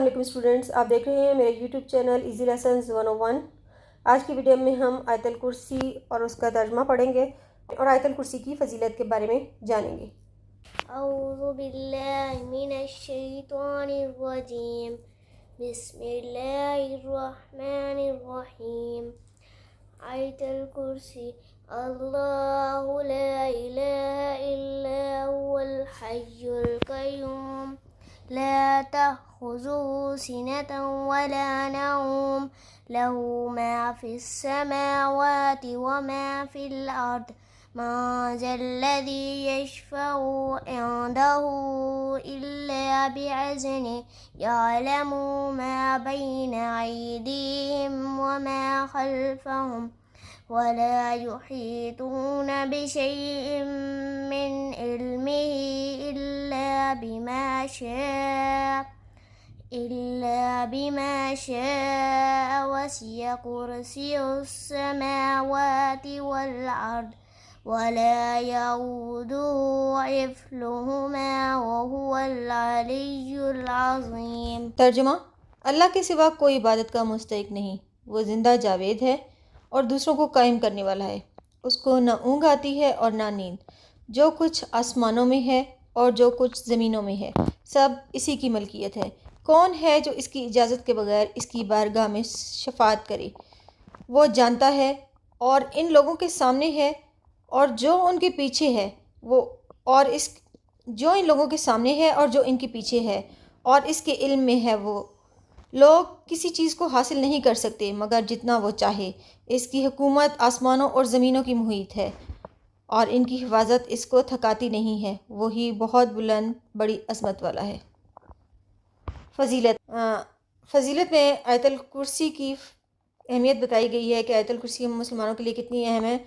السلام علیکم اسٹوڈنٹس، آپ دیکھ رہے ہیں میرے یوٹیوب چینل ایزی لیسنز 101۔ آج کی ویڈیو میں ہم آیت الکرسی اور اس کا ترجمہ پڑھیں گے اور آیت الکرسی کی فضیلت کے بارے میں جانیں گے۔ اعوذ باللہ من الشیطان الرجیم، بسم اللہ الرحمن الرحیم۔ آیت الکرسی، اللہ لا الہ الا هو الحی القیوم، لا تأخذه سنة ولا نوم، له ما في السماوات وما في الأرض، ما ذا الذي يشفع عنده إلا بإذنه، يعلم ما بين أيديهم وما خلفهم، ولا يحيطون بشيء من علمه إلا بما شاء، وسع كرسيه السماوات والأرض، ولا يؤوده حفظهما وهو العلي العظيم۔ ترجمہ: اللہ کے سوا کوئی عبادت کا مستحق نہیں، وہ زندہ جاوید ہے اور دوسروں کو قائم کرنے والا ہے۔ اس کو نہ اونگ آتی ہے اور نہ نیند۔ جو کچھ آسمانوں میں ہے اور جو کچھ زمینوں میں ہے، سب اسی کی ملکیت ہے۔ کون ہے جو اس کی اجازت کے بغیر اس کی بارگاہ میں شفاعت کرے؟ وہ جانتا ہے اور ان لوگوں کے سامنے ہے اور جو ان کے پیچھے ہے، جو ان لوگوں کے سامنے ہے اور جو ان کے پیچھے ہے اور اس کے علم میں ہے۔ وہ لوگ کسی چیز کو حاصل نہیں کر سکتے مگر جتنا وہ چاہے۔ اس کی حکومت آسمانوں اور زمینوں کی محیط ہے اور ان کی حفاظت اس کو تھکاتی نہیں ہے۔ وہی بہت بلند بڑی عظمت والا ہے۔ فضیلت میں آیت الکرسی کی اہمیت بتائی گئی ہے کہ آیت الکرسی مسلمانوں کے لیے کتنی اہم ہے۔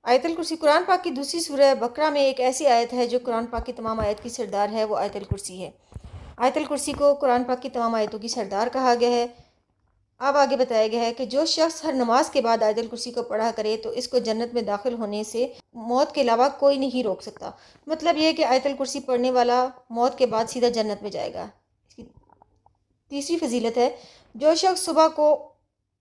آیت الکرسی قرآن پاک کی دوسری سورہ بقرہ میں ایک ایسی آیت ہے جو قرآن پاک کی تمام آیت کی سردار ہے، وہ آیت الکرسی ہے۔ آیت الکرسی کو قرآن پاک کی تمام آیتوں کی سردار کہا گیا ہے۔ اب آگے بتایا گیا ہے کہ جو شخص ہر نماز کے بعد آیت الکرسی کو پڑھا کرے تو اس کو جنت میں داخل ہونے سے موت کے علاوہ کوئی نہیں روک سکتا۔ مطلب یہ ہے کہ آیت الکرسی پڑھنے والا موت کے بعد سیدھا جنت میں جائے گا۔ اس کی تیسری فضیلت ہے، جو شخص صبح کو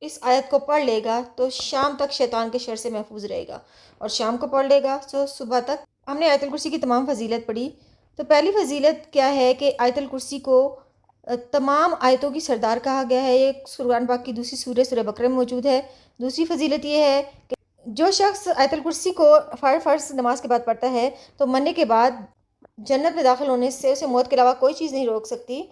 اس آیت کو پڑھ لے گا تو شام تک شیطان کے شر سے محفوظ رہے گا، اور شام کو پڑھ لے گا تو صبح تک۔ ہم نے آیت الکرسی کی تمام فضیلت پڑھی، تو پہلی فضیلت کیا ہے کہ آیت الکرسی کو تمام آیتوں کی سردار کہا گیا ہے۔ یہ قرآن پاک کی دوسری سورہ بقرہ میں موجود ہے۔ دوسری فضیلت یہ ہے کہ جو شخص آیت الکرسی کو فرض نماز کے بعد پڑھتا ہے تو مرنے کے بعد جنت میں داخل ہونے سے اسے موت کے علاوہ کوئی چیز نہیں روک سکتی،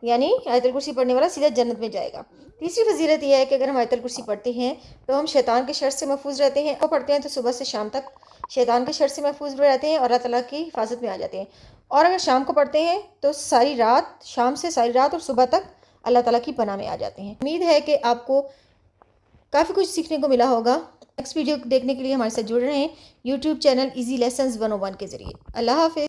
یعنی آیت الکرسی پڑھنے والا سیدھا جنت میں جائے گا۔ تیسری فضیلت یہ ہے کہ اگر ہم آیت الکرسی پڑھتے ہیں تو ہم شیطان کے شر سے محفوظ رہتے ہیں۔ وہ پڑھتے ہیں تو صبح سے شام تک شیطان کے شر سے محفوظ رہتے ہیں اور اللہ تعالیٰ کی حفاظت میں آ جاتے ہیں۔ اور اگر شام کو پڑھتے ہیں تو شام سے ساری رات اور صبح تک اللہ تعالیٰ کی پناہ میں آ جاتے ہیں۔ امید ہے کہ آپ کو کافی کچھ سیکھنے کو ملا ہوگا۔ نیکسٹ ویڈیو دیکھنے کے لیے ہمارے ساتھ جڑ رہے ہیں یوٹیوب چینل ایزی لیسنز 101 کے ذریعے۔ اللہ حافظ۔